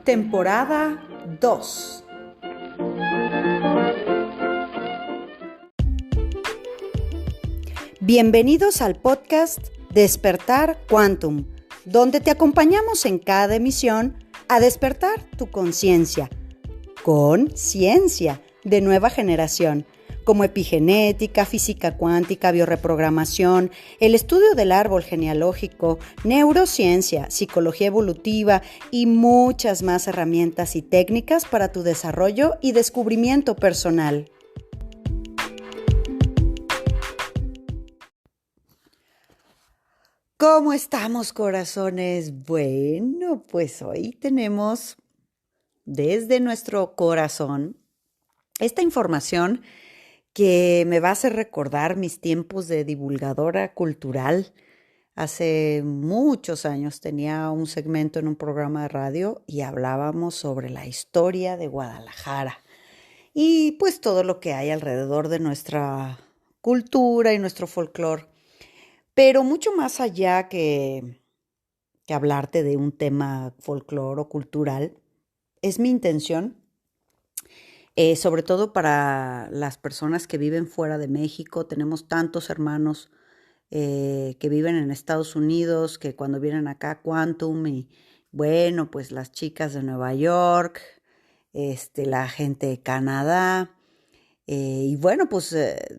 Temporada 2. Bienvenidos al podcast Despertar Quantum, donde te acompañamos en cada emisión a despertar tu conciencia con ciencia de nueva generación, como epigenética, física cuántica, biorreprogramación, el estudio del árbol genealógico, neurociencia, psicología evolutiva y muchas más herramientas y técnicas para tu desarrollo y descubrimiento personal. ¿Cómo estamos, corazones? Bueno, pues hoy tenemos desde nuestro corazón esta información que me va a hacer recordar mis tiempos de divulgadora cultural. Hace muchos años tenía un segmento en un programa de radio y hablábamos sobre la historia de Guadalajara y pues todo lo que hay alrededor de nuestra cultura y nuestro folclore. Pero mucho más allá que hablarte de un tema folclore o cultural, es mi intención, sobre todo para las personas que viven fuera de México. Tenemos tantos hermanos que viven en Estados Unidos, que cuando vienen acá a Quantum y bueno, pues las chicas de Nueva York, la gente de Canadá. Y bueno, pues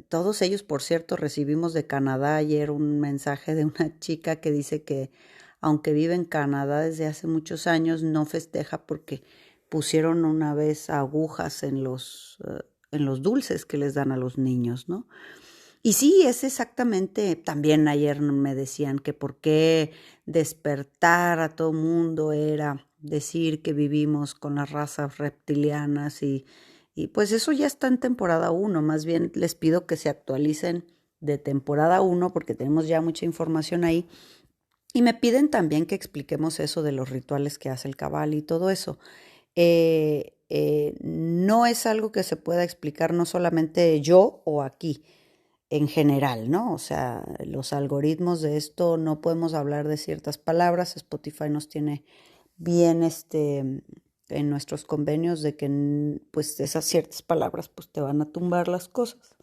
todos ellos, por cierto, recibimos de Canadá ayer un mensaje de una chica que dice que aunque vive en Canadá desde hace muchos años, no festeja porque pusieron una vez agujas en los dulces que les dan a los niños, ¿no? Y sí, es exactamente, también ayer me decían que por qué despertar a todo mundo era decir que vivimos con las razas reptilianas y pues eso ya está en temporada 1, más bien les pido que se actualicen de temporada 1 porque tenemos ya mucha información ahí. Y me piden también que expliquemos eso de los rituales que hace el cabal y todo eso. No es algo que se pueda explicar no solamente yo o aquí, en general, ¿no? O sea, los algoritmos de esto no podemos hablar de ciertas palabras. Spotify nos tiene bien en nuestros convenios de que pues esas ciertas palabras pues te van a tumbar las cosas.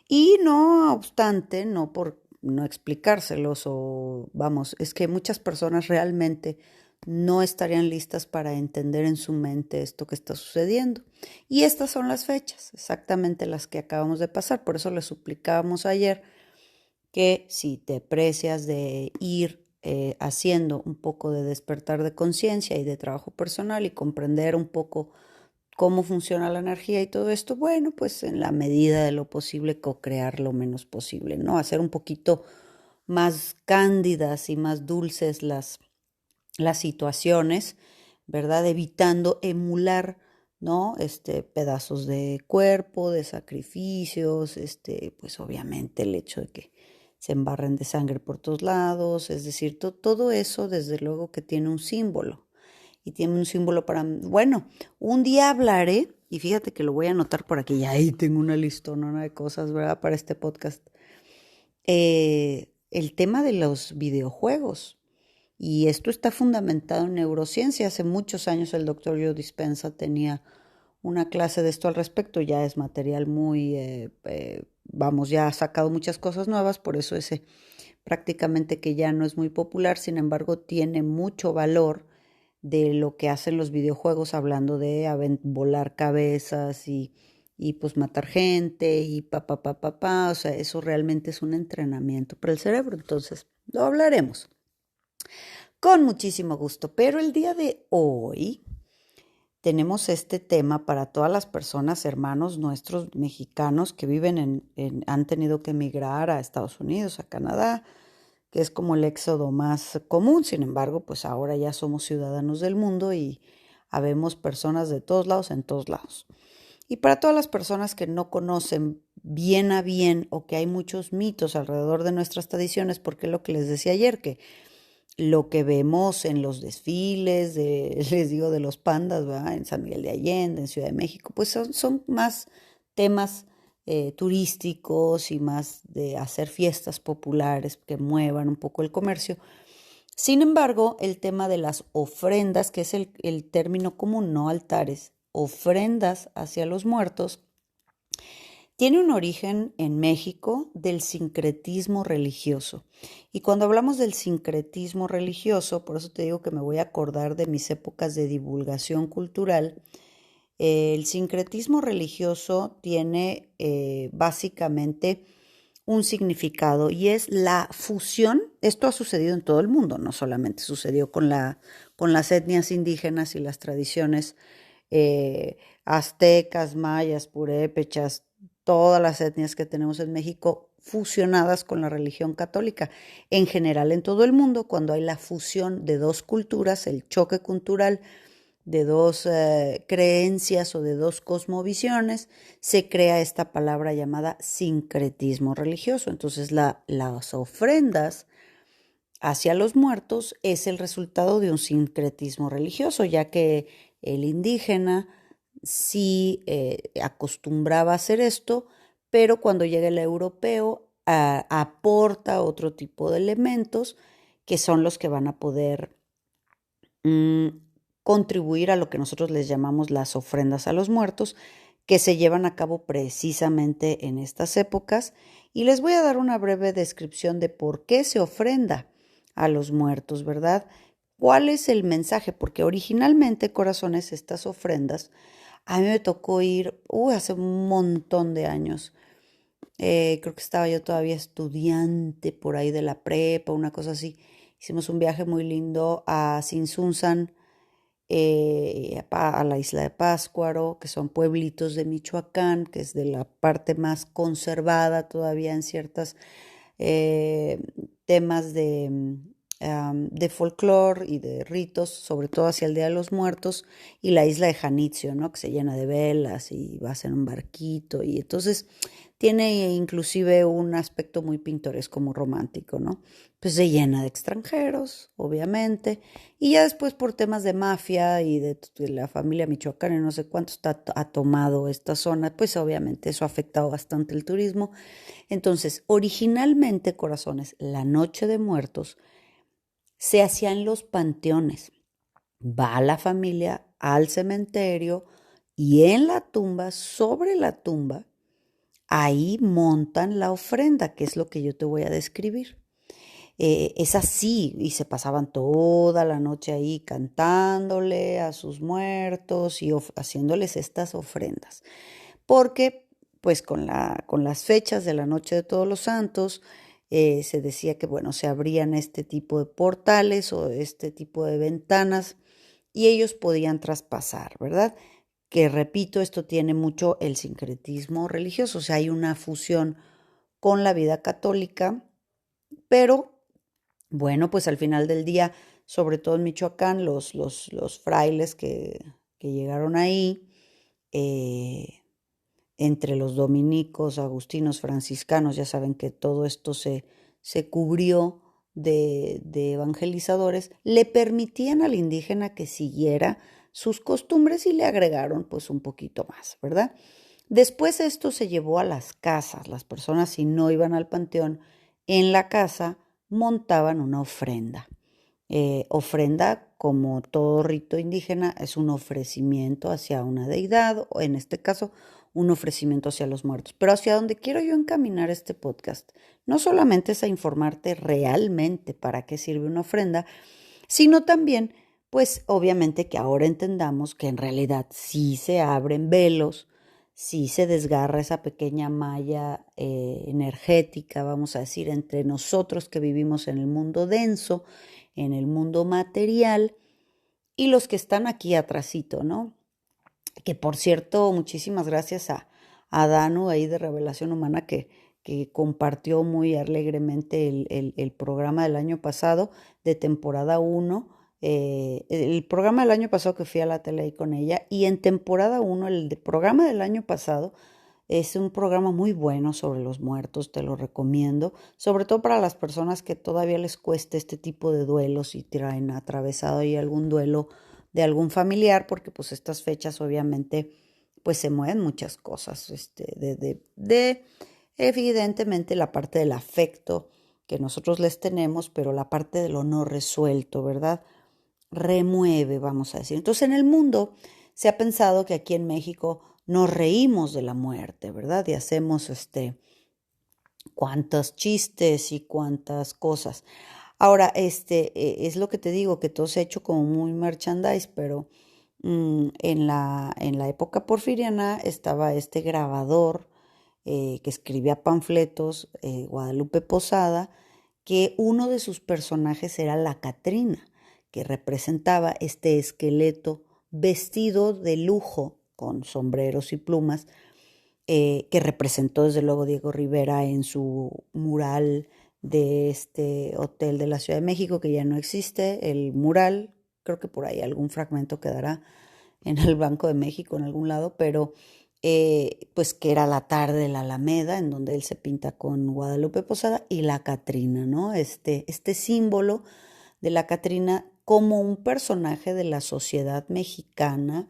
Y no obstante, no por no explicárselos o vamos, es que muchas personas realmente no estarían listas para entender en su mente esto que está sucediendo. Y estas son las fechas, exactamente las que acabamos de pasar. Por eso les suplicábamos ayer que si te precias de ir haciendo un poco de despertar de conciencia y de trabajo personal y comprender un poco cómo funciona la energía y todo esto, bueno, pues en la medida de lo posible co-crear lo menos posible, ¿no? Hacer un poquito más cándidas y más dulces las situaciones, ¿verdad? Evitando emular, ¿no? Pedazos de cuerpo, de sacrificios, pues obviamente el hecho de que se embarren de sangre por todos lados, es decir, todo eso desde luego que tiene un símbolo. Y tiene un símbolo para, bueno, un día hablaré, y fíjate que lo voy a anotar por aquí, y ahí tengo una listona de cosas, ¿verdad? Para este podcast. El tema de los videojuegos. Y esto está fundamentado en neurociencia. Hace muchos años el doctor Joe Dispenza tenía una clase de esto al respecto. Ya es material muy, vamos, ya ha sacado muchas cosas nuevas, por eso ese prácticamente que ya no es muy popular. Sin embargo, tiene mucho valor de lo que hacen los videojuegos, hablando de volar cabezas y pues matar gente y o sea, eso realmente es un entrenamiento para el cerebro. Entonces, lo hablaremos con muchísimo gusto. Pero el día de hoy tenemos este tema para todas las personas, hermanos nuestros mexicanos que viven han tenido que emigrar a Estados Unidos, a Canadá, que es como el éxodo más común. Sin embargo, pues ahora ya somos ciudadanos del mundo y habemos personas de todos lados, en todos lados. Y para todas las personas que no conocen bien a bien o que hay muchos mitos alrededor de nuestras tradiciones, porque lo que les decía ayer, que lo que vemos en los desfiles, les digo, de los pandas, ¿verdad? En San Miguel de Allende, en Ciudad de México, pues son más temas turísticos y más de hacer fiestas populares que muevan un poco el comercio. Sin embargo, el tema de las ofrendas, que es el término común, no altares, ofrendas hacia los muertos, tiene un origen en México del sincretismo religioso. Y cuando hablamos del sincretismo religioso, por eso te digo que me voy a acordar de mis épocas de divulgación cultural, el sincretismo religioso tiene básicamente un significado y es la fusión. Esto ha sucedido en todo el mundo, no solamente sucedió con las etnias indígenas y las tradiciones eh, aztecas, mayas, purépechas, todas las etnias que tenemos en México fusionadas con la religión católica. En general, en todo el mundo, cuando hay la fusión de dos culturas, el choque cultural de dos creencias o de dos cosmovisiones, se crea esta palabra llamada sincretismo religioso. Entonces, las ofrendas hacia los muertos es el resultado de un sincretismo religioso, ya que el indígena sí acostumbraba a hacer esto, pero cuando llega el europeo aporta otro tipo de elementos que son los que van a poder mm, contribuir a lo que nosotros les llamamos las ofrendas a los muertos, que se llevan a cabo precisamente en estas épocas. Y les voy a dar una breve descripción de por qué se ofrenda a los muertos, ¿verdad? ¿Cuál es el mensaje? Porque originalmente, corazones, estas ofrendas, a mí me tocó ir, hace un montón de años. Creo que estaba yo todavía estudiante por ahí de la prepa, una cosa así. Hicimos un viaje muy lindo a Sinsunzan, a la isla de Pátzcuaro, que son pueblitos de Michoacán, que es de la parte más conservada todavía en ciertos eh, temas de folclore y de ritos, sobre todo hacia el Día de los Muertos, y la isla de Janitzio, ¿no? Que se llena de velas y vas en un barquito, y entonces tiene inclusive un aspecto muy pintoresco, muy romántico, ¿no? Pues se llena de extranjeros, obviamente, y ya después por temas de mafia y de la familia michoacana y no sé cuánto ha tomado esta zona, pues obviamente eso ha afectado bastante el turismo. Entonces, originalmente, corazones, la Noche de Muertos se hacía en los panteones. Va la familia al cementerio y en la tumba, sobre la tumba, ahí montan la ofrenda, que es lo que yo te voy a describir. Es así, y se pasaban toda la noche ahí cantándole a sus muertos y haciéndoles estas ofrendas. Porque, pues, con las fechas de la Noche de Todos los Santos, se decía que, bueno, se abrían este tipo de portales o este tipo de ventanas y ellos podían traspasar, ¿verdad? Que repito, esto tiene mucho el sincretismo religioso, o sea, hay una fusión con la vida católica, pero bueno, pues al final del día, sobre todo en Michoacán, los frailes que llegaron ahí, eh, entre los dominicos, agustinos, franciscanos, ya saben que todo esto se cubrió de evangelizadores, le permitían al indígena que siguiera sus costumbres y le agregaron pues un poquito más, ¿verdad? Después esto se llevó a las casas. Las personas, si no iban al panteón, en la casa montaban una ofrenda. Ofrenda, como todo rito indígena, es un ofrecimiento hacia una deidad, o en este caso, un ofrecimiento hacia los muertos. Pero hacia donde quiero yo encaminar este podcast, no solamente es a informarte realmente para qué sirve una ofrenda, sino también, pues obviamente que ahora entendamos que en realidad sí se abren velos, sí se desgarra esa pequeña malla energética, vamos a decir, entre nosotros que vivimos en el mundo denso, en el mundo material, y los que están aquí atrasito, ¿no? Que por cierto, muchísimas gracias a Danu ahí de Revelación Humana que compartió muy alegremente el programa del año pasado, de temporada uno, el programa del año pasado que fui a la tele ahí con ella, y en temporada uno programa del año pasado, es un programa muy bueno sobre los muertos, te lo recomiendo, sobre todo para las personas que todavía les cuesta este tipo de duelos y traen atravesado ahí algún duelo de algún familiar, porque pues estas fechas obviamente pues se mueven muchas cosas, evidentemente la parte del afecto que nosotros les tenemos, pero la parte de lo no resuelto, ¿verdad? Remueve, vamos a decir. Entonces, en el mundo se ha pensado que aquí en México nos reímos de la muerte, ¿verdad? Y hacemos cuántos chistes y cuántas cosas. Ahora, es lo que te digo, que todo se ha hecho como muy merchandise, pero en la época porfiriana estaba este grabador que escribía panfletos, Guadalupe Posada, que uno de sus personajes era la Catrina, que representaba este esqueleto vestido de lujo con sombreros y plumas, que representó desde luego Diego Rivera en su mural de este hotel de la Ciudad de México, que ya no existe, el mural, creo que por ahí algún fragmento quedará en el Banco de México, en algún lado, pero pues que era la tarde de la Alameda, en donde él se pinta con Guadalupe Posada y la Catrina, ¿no? Este símbolo de la Catrina como un personaje de la sociedad mexicana,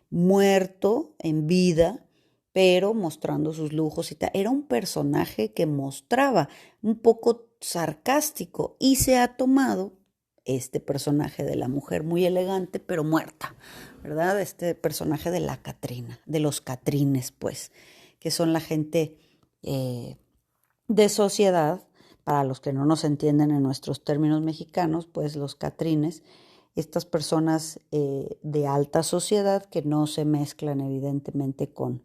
muerto en vida, pero mostrando sus lujos y tal. Era un personaje que mostraba un poco sarcástico y se ha tomado este personaje de la mujer muy elegante pero muerta, ¿verdad? Este personaje de la Catrina, de los Catrines, pues, que son la gente de sociedad, para los que no nos entienden en nuestros términos mexicanos, pues los Catrines, estas personas de alta sociedad que no se mezclan evidentemente con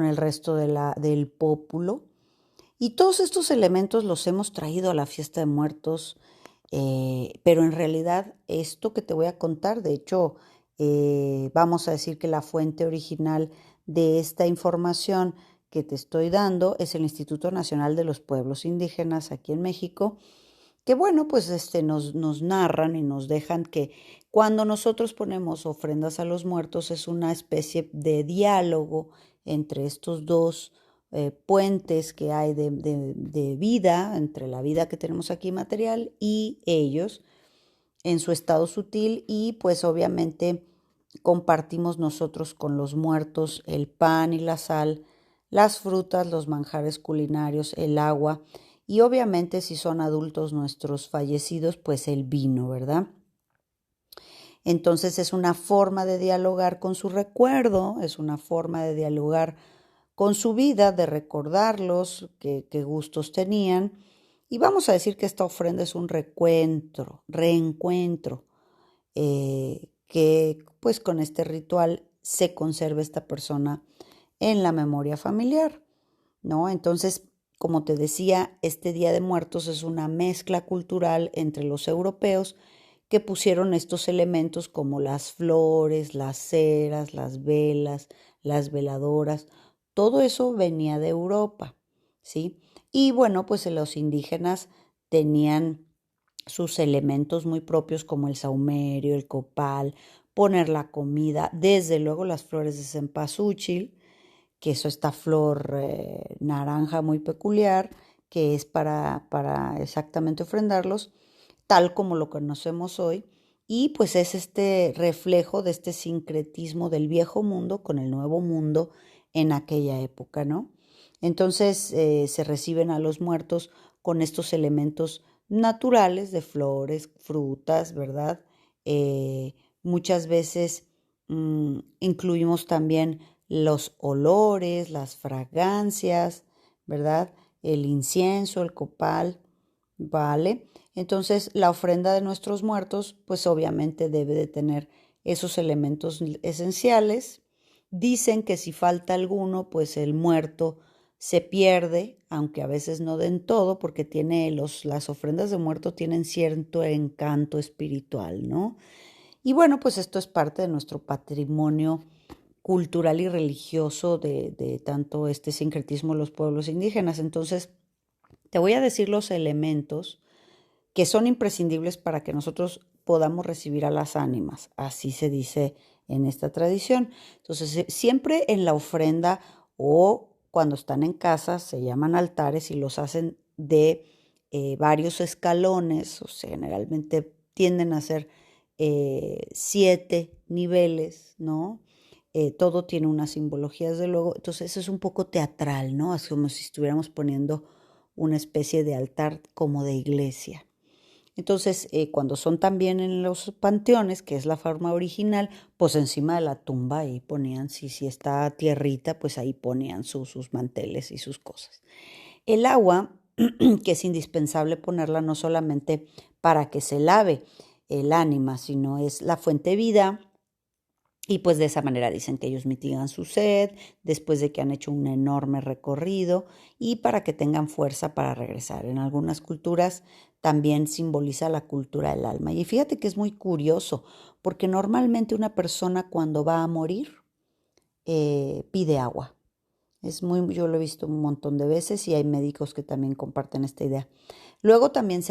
el resto del pópulo. Y todos estos elementos los hemos traído a la fiesta de muertos, pero en realidad esto que te voy a contar, de hecho, vamos a decir que la fuente original de esta información que te estoy dando es el Instituto Nacional de los Pueblos Indígenas aquí en México, que bueno, pues nos narran y nos dejan que cuando nosotros ponemos ofrendas a los muertos es una especie de diálogo entre estos dos puentes que hay de vida, entre la vida que tenemos aquí material y ellos en su estado sutil, y pues obviamente compartimos nosotros con los muertos el pan y la sal, las frutas, los manjares culinarios, el agua y obviamente si son adultos nuestros fallecidos, pues el vino, ¿verdad? Entonces es una forma de dialogar con su recuerdo, es una forma de dialogar con su vida, de recordarlos, qué gustos tenían. Y vamos a decir que esta ofrenda es un reencuentro, que pues con este ritual se conserva esta persona en la memoria familiar, ¿no? Entonces, como te decía, este Día de Muertos es una mezcla cultural entre los europeos que pusieron estos elementos como las flores, las ceras, las velas, las veladoras, todo eso venía de Europa, ¿sí? Y bueno, pues los indígenas tenían sus elementos muy propios como el saumerio, el copal, poner la comida, desde luego las flores de cempasúchil, que es esta flor naranja muy peculiar, que es para exactamente ofrendarlos, tal como lo conocemos hoy, y pues es este reflejo de este sincretismo del viejo mundo con el nuevo mundo en aquella época, ¿no? Entonces se reciben a los muertos con estos elementos naturales de flores, frutas, ¿verdad? Muchas veces incluimos también los olores, las fragancias, ¿verdad? El incienso, el copal, ¿vale? Entonces, la ofrenda de nuestros muertos, pues obviamente debe de tener esos elementos esenciales. Dicen que si falta alguno, pues el muerto se pierde, aunque a veces no den todo, porque las ofrendas de muerto tienen cierto encanto espiritual, ¿no? Y bueno, pues esto es parte de nuestro patrimonio cultural y religioso de tanto este sincretismo de los pueblos indígenas. Entonces, te voy a decir los elementos que son imprescindibles para que nosotros podamos recibir a las ánimas. Así se dice en esta tradición. Entonces, siempre en la ofrenda o cuando están en casa se llaman altares y los hacen de varios escalones, o sea, generalmente tienden a ser 7 niveles, ¿no? Todo tiene una simbología, desde luego. Entonces, eso es un poco teatral, ¿no? Es como si estuviéramos poniendo una especie de altar como de iglesia. Entonces, cuando son también en los panteones, que es la forma original, pues encima de la tumba ahí ponían, si está tierrita, pues ahí ponían sus manteles y sus cosas. El agua, que es indispensable ponerla no solamente para que se lave el ánima, sino es la fuente de vida. Y pues de esa manera dicen que ellos mitigan su sed después de que han hecho un enorme recorrido y para que tengan fuerza para regresar. En algunas culturas también simboliza la cultura del alma. Y fíjate que es muy curioso, porque normalmente una persona cuando va a morir pide agua. Yo lo he visto un montón de veces y hay médicos que también comparten esta idea. Luego también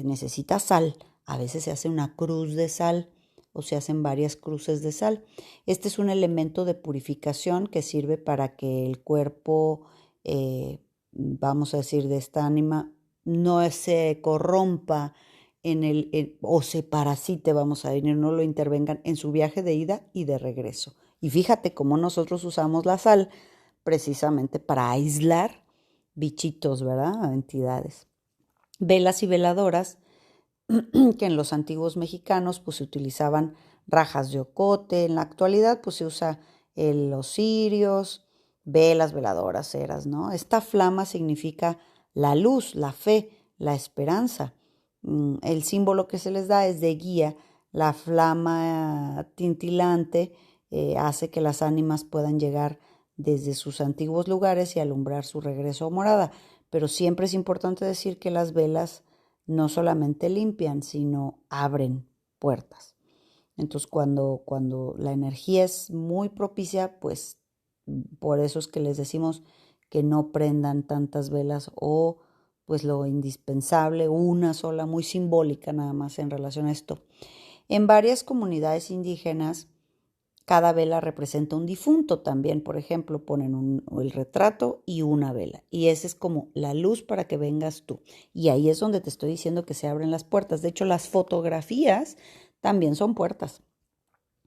necesita sal. A veces se hace una cruz de sal o se hacen varias cruces de sal. Este es un elemento de purificación que sirve para que el cuerpo, vamos a decir, de esta ánima, no se corrompa o se parasite, vamos a decir, no lo intervengan en su viaje de ida y de regreso. Y fíjate cómo nosotros usamos la sal precisamente para aislar bichitos, ¿verdad? Entidades. Velas y veladoras que en los antiguos mexicanos pues se utilizaban rajas de ocote, en la actualidad pues se usa los cirios, velas, veladoras, ceras, ¿no? Esta flama significa la luz, la fe, la esperanza. El símbolo que se les da es de guía. La flama tintilante hace que las ánimas puedan llegar desde sus antiguos lugares y alumbrar su regreso a morada. Pero siempre es importante decir que las velas no solamente limpian, sino abren puertas. Entonces, cuando la energía es muy propicia, pues por eso es que les decimos que no prendan tantas velas o pues lo indispensable, una sola, muy simbólica nada más en relación a esto. En varias comunidades indígenas, cada vela representa un difunto también, por ejemplo, ponen el retrato y una vela. Y esa es como la luz para que vengas tú. Y ahí es donde te estoy diciendo que se abren las puertas. De hecho, las fotografías también son puertas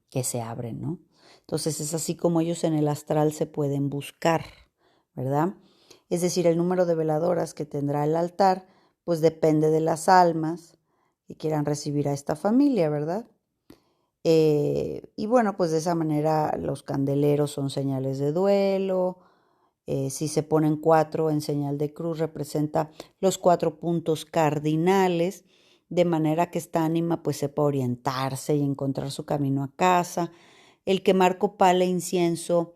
que se abren, ¿no? Entonces es así como ellos en el astral se pueden buscar, ¿verdad? Es decir, el número de veladoras que tendrá el altar, pues depende de las almas que quieran recibir a esta familia, ¿verdad? Y bueno, pues de esa manera los candeleros son señales de duelo. Si se ponen 4 en señal de cruz, representa los 4 puntos cardinales, de manera que esta ánima pues sepa orientarse y encontrar su camino a casa. El quemar copal e incienso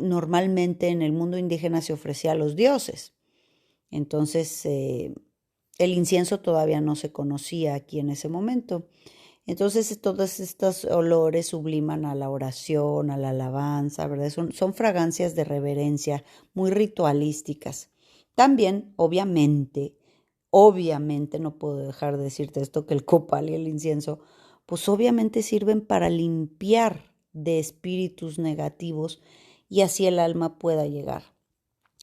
normalmente en el mundo indígena se ofrecía a los dioses. Entonces, el incienso todavía no se conocía aquí en ese momento. Entonces, todos estos olores subliman a la oración, a la alabanza, ¿verdad? Son fragancias de reverencia, muy ritualísticas. También, obviamente, no puedo dejar de decirte esto, que el copal y el incienso, pues obviamente sirven para limpiar de espíritus negativos y así el alma pueda llegar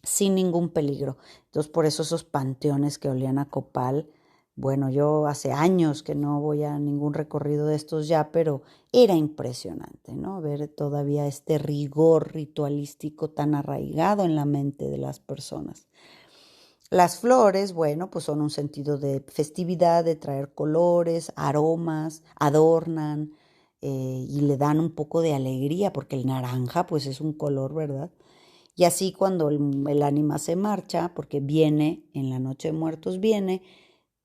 sin ningún peligro. Entonces, por eso esos panteones que olían a copal, bueno, yo hace años que no voy a ningún recorrido de estos ya, pero era impresionante, ¿no? Ver todavía este rigor ritualístico tan arraigado en la mente de las personas. Las flores, bueno, pues son un sentido de festividad, de traer colores, aromas, adornan y le dan un poco de alegría, porque el naranja, pues es un color, ¿verdad? Y así cuando el ánima se marcha, porque viene, en la noche de muertos viene,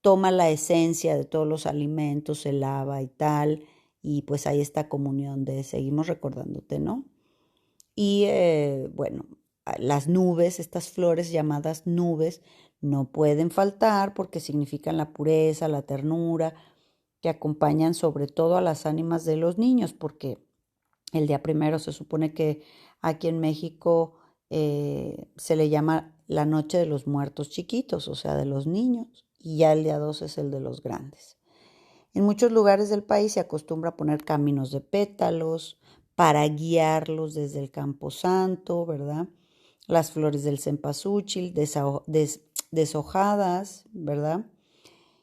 toma la esencia de todos los alimentos, se lava y tal, y pues hay esta comunión de seguimos recordándote, ¿no? Y bueno, las nubes, estas flores llamadas nubes, no pueden faltar porque significan la pureza, la ternura, que acompañan sobre todo a las ánimas de los niños, porque el día primero se supone que aquí en México se le llama la noche de los muertos chiquitos, o sea, de los niños, y ya el día 2 es el de los grandes. En muchos lugares del país se acostumbra a poner caminos de pétalos para guiarlos desde el camposanto, ¿verdad? Las flores del cempasúchil deshojadas, ¿verdad?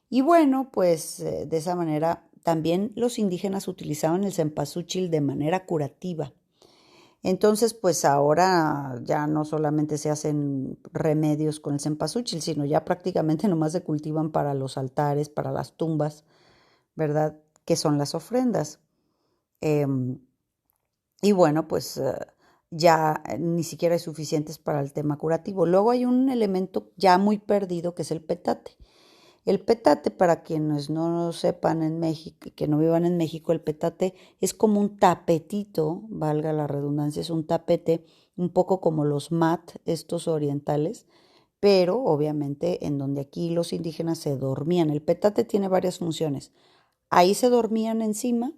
Y bueno, pues de esa manera también los indígenas utilizaban el cempasúchil de manera curativa. Entonces, pues ahora ya no solamente se hacen remedios con el cempasúchil, sino ya prácticamente nomás se cultivan para los altares, para las tumbas, ¿verdad? Que son las ofrendas. Em, y bueno, pues ya ni siquiera hay suficientes para el tema curativo. Luego hay un elemento ya muy perdido que es el petate. El petate, para quienes no lo sepan en México, que no vivan en México, el petate es como un tapetito, valga la redundancia, es un tapete un poco como los mat, estos orientales, pero obviamente en donde aquí los indígenas se dormían. El petate tiene varias funciones. Ahí se dormían encima,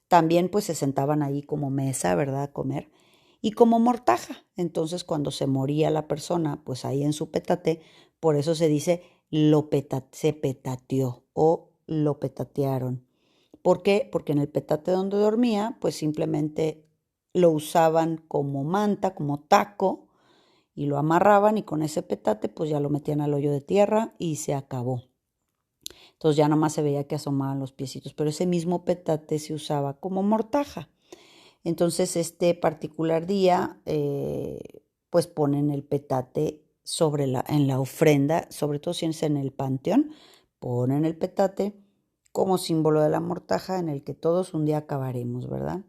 también pues se sentaban ahí como mesa, ¿verdad? A comer. Y como mortaja. Entonces cuando se moría la persona, pues ahí en su petate, por eso se dice se petateó o lo petatearon. ¿Por qué? Porque en el petate donde dormía, pues simplemente lo usaban como manta, como taco, y lo amarraban y con ese petate pues ya lo metían al hoyo de tierra y se acabó. Entonces ya nomás se veía que asomaban los piecitos, pero ese mismo petate se usaba como mortaja. Entonces este particular día, pues ponen el petate en la ofrenda, sobre todo si es en el panteón, ponen el petate como símbolo de la mortaja en el que todos un día acabaremos, ¿verdad?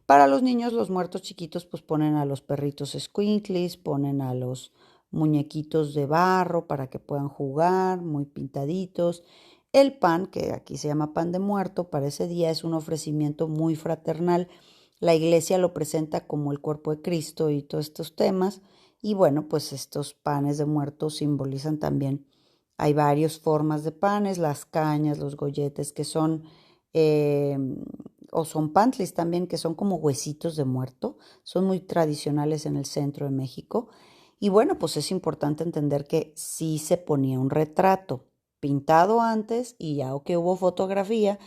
Para los niños, los muertos chiquitos, pues ponen a los perritos squinkles, ponen a los muñequitos de barro para que puedan jugar, muy pintaditos. El pan, que aquí se llama pan de muerto, para ese día es un ofrecimiento muy fraternal. La iglesia lo presenta como el cuerpo de Cristo y todos estos temas. Y bueno, pues estos panes de muerto simbolizan también. Hay varias formas de panes, las cañas, los golletes, que son eh, o son pantlis también, que son como huesitos de muerto, son muy tradicionales en el centro de México. Y bueno, pues es importante entender que sí se ponía un retrato pintado antes y ya que hubo fotografía,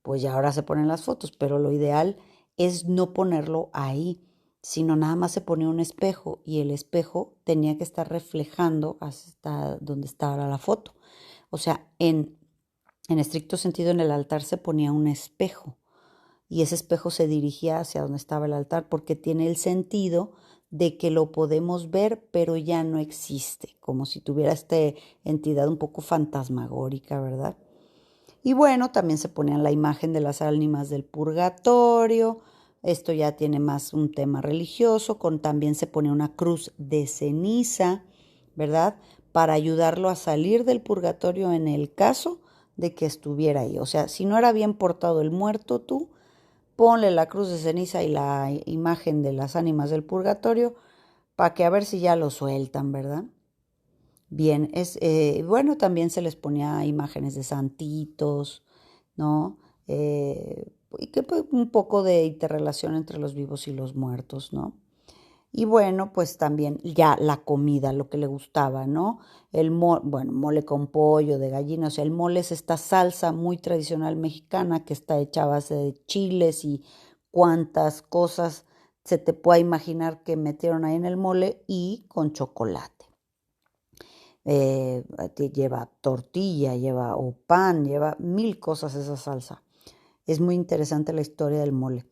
pues ya ahora se ponen las fotos, pero lo ideal es no ponerlo ahí, sino nada más se ponía un espejo y el espejo tenía que estar reflejando hasta donde estaba la foto. O sea, en estricto sentido en el altar se ponía un espejo y ese espejo se dirigía hacia donde estaba el altar porque tiene el sentido de que lo podemos ver, pero ya no existe, como si tuviera esta entidad un poco fantasmagórica, ¿verdad? Y bueno, también se ponían la imagen de las ánimas del purgatorio. Esto ya tiene más un tema religioso, también se ponía una cruz de ceniza, ¿verdad? Para ayudarlo a salir del purgatorio en el caso de que estuviera ahí. O sea, si no era bien portado el muerto tú, ponle la cruz de ceniza y la imagen de las ánimas del purgatorio para que a ver si ya lo sueltan, ¿verdad? Bien, bueno, también se les ponía imágenes de santitos, ¿no? Y que pues, un poco de interrelación entre los vivos y los muertos, ¿no? Y bueno, pues también ya la comida, lo que le gustaba, ¿no? Bueno, mole con pollo, de gallina, o sea, el mole es esta salsa muy tradicional mexicana que está hecha a base de chiles y cuantas cosas se te pueda imaginar que metieron ahí en el mole y con chocolate. Lleva tortilla, lleva o pan, lleva mil cosas esa salsa. Es muy interesante la historia del mole.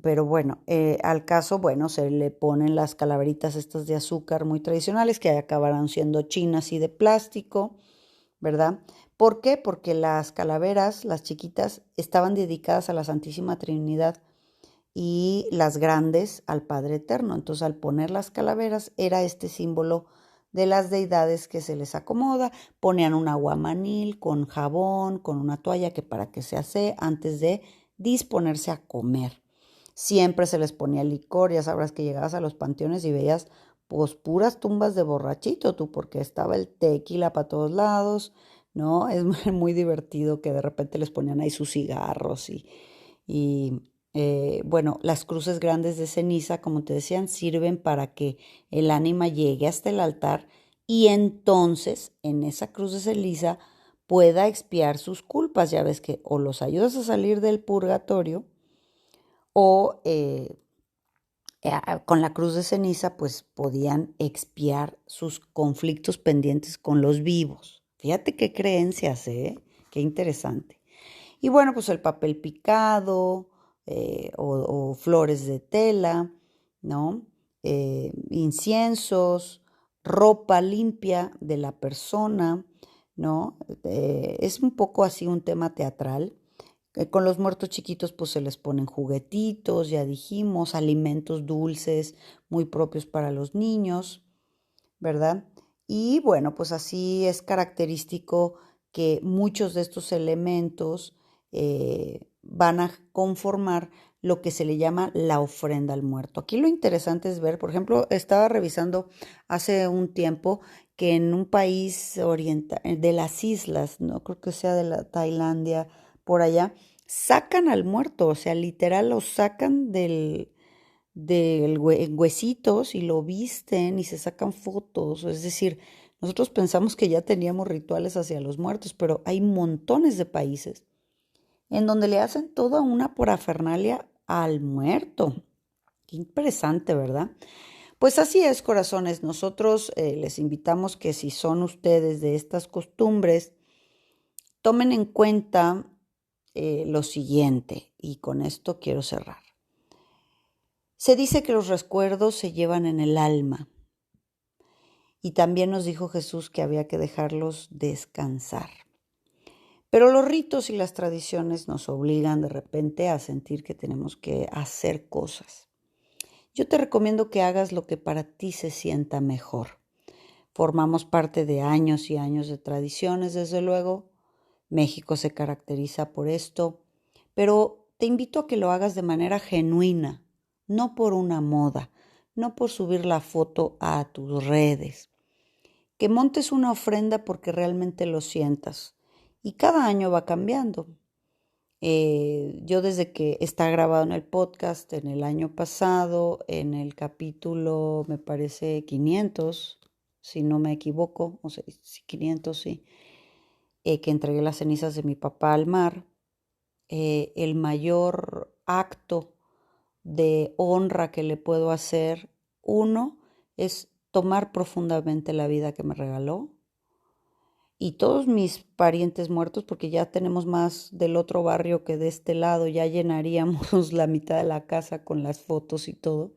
Pero bueno, al caso, bueno, se le ponen las calaveritas estas de azúcar muy tradicionales que acabarán siendo chinas y de plástico, ¿verdad? ¿Por qué? Porque las calaveras, las chiquitas, estaban dedicadas a la Santísima Trinidad y las grandes al Padre Eterno. Entonces, al poner las calaveras era este símbolo de las deidades que se les acomoda. Ponían un aguamanil con jabón, con una toalla que para que se hace antes de disponerse a comer. Siempre se les ponía licor, ya sabrás que llegabas a los panteones y veías pues puras tumbas de borrachito tú, porque estaba el tequila para todos lados, ¿no? Es muy divertido que de repente les ponían ahí sus cigarros y bueno, las cruces grandes de ceniza, como te decían, sirven para que el ánima llegue hasta el altar y entonces en esa cruz de ceniza pueda expiar sus culpas. Ya ves que o los ayudas a salir del purgatorio o con la cruz de ceniza pues podían expiar sus conflictos pendientes con los vivos. Fíjate qué creencias, ¿eh? Qué interesante. Y bueno, pues el papel picado o flores de tela, ¿no? Inciensos, ropa limpia de la persona, ¿no? Es un poco así un tema teatral. Con los muertos chiquitos pues se les ponen juguetitos, ya dijimos, alimentos dulces muy propios para los niños, ¿verdad? Y bueno, pues así es característico que muchos de estos elementos van a conformar lo que se le llama la ofrenda al muerto. Aquí lo interesante es ver, por ejemplo, estaba revisando hace un tiempo que en un país oriental, de las islas, no creo que sea de la Tailandia, por allá, sacan al muerto, o sea, literal lo sacan del huesitos y lo visten y se sacan fotos. Es decir, nosotros pensamos que ya teníamos rituales hacia los muertos, pero hay montones de países en donde le hacen toda una parafernalia al muerto. Qué interesante, ¿verdad? Pues así es, corazones. Nosotros les invitamos que si son ustedes de estas costumbres, tomen en cuenta lo siguiente, y con esto quiero cerrar. Se dice que los recuerdos se llevan en el alma, y también nos dijo Jesús que había que dejarlos descansar. Pero los ritos y las tradiciones nos obligan de repente a sentir que tenemos que hacer cosas. Yo te recomiendo que hagas lo que para ti se sienta mejor. Formamos parte de años y años de tradiciones, desde luego. México se caracteriza por esto, pero te invito a que lo hagas de manera genuina, no por una moda, no por subir la foto a tus redes. Que montes una ofrenda porque realmente lo sientas. Y cada año va cambiando. Yo desde que está grabado en el podcast, en el año pasado, en el capítulo, me parece 500, si no me equivoco, o sea, 500, sí, que entregué las cenizas de mi papá al mar, el mayor acto de honra que le puedo hacer, uno, es tomar profundamente la vida que me regaló, y todos mis parientes muertos, porque ya tenemos más del otro barrio que de este lado, ya llenaríamos la mitad de la casa con las fotos y todo.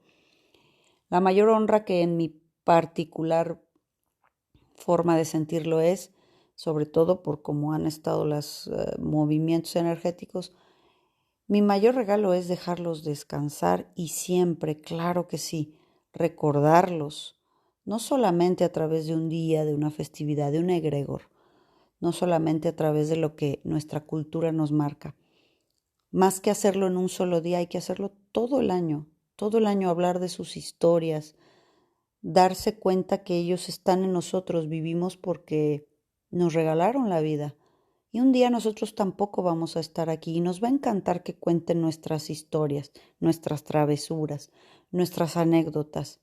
La mayor honra que en mi particular forma de sentirlo es, sobre todo por cómo han estado los movimientos energéticos, mi mayor regalo es dejarlos descansar y siempre, claro que sí, recordarlos, no solamente a través de un día, de una festividad, de un egregor, no solamente a través de lo que nuestra cultura nos marca. Más que hacerlo en un solo día, hay que hacerlo todo el año hablar de sus historias, darse cuenta que ellos están en nosotros, vivimos porque nos regalaron la vida. Y un día nosotros tampoco vamos a estar aquí y nos va a encantar que cuenten nuestras historias, nuestras travesuras, nuestras anécdotas.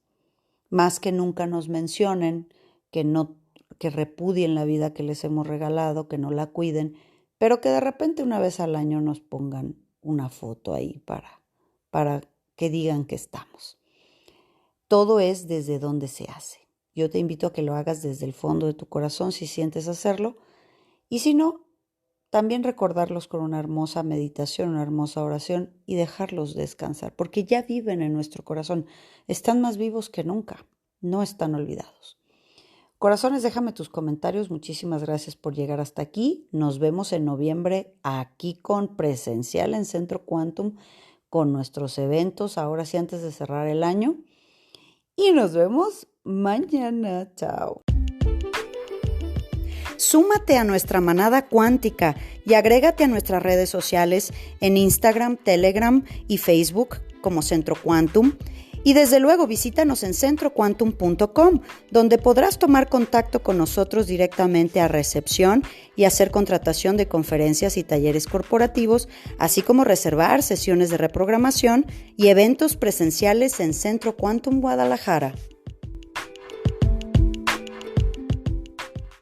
Más que nunca nos mencionen, que repudien la vida que les hemos regalado, que no la cuiden, pero que de repente una vez al año nos pongan una foto ahí para que digan que estamos. Todo es desde donde se hace. Yo te invito a que lo hagas desde el fondo de tu corazón si sientes hacerlo, y si no, también recordarlos con una hermosa meditación, una hermosa oración y dejarlos descansar, porque ya viven en nuestro corazón, están más vivos que nunca, no están olvidados. Corazones, déjame tus comentarios, muchísimas gracias por llegar hasta aquí, nos vemos en noviembre aquí con presencial en Centro Quantum, con nuestros eventos, ahora sí antes de cerrar el año, y nos vemos mañana, chao. Súmate a nuestra manada cuántica y agrégate a nuestras redes sociales en Instagram, Telegram y Facebook como Centro Quantum. Y desde luego visítanos en centroquantum.com, donde podrás tomar contacto con nosotros directamente a recepción y hacer contratación de conferencias y talleres corporativos, así como reservar sesiones de reprogramación y eventos presenciales en Centro Quantum Guadalajara.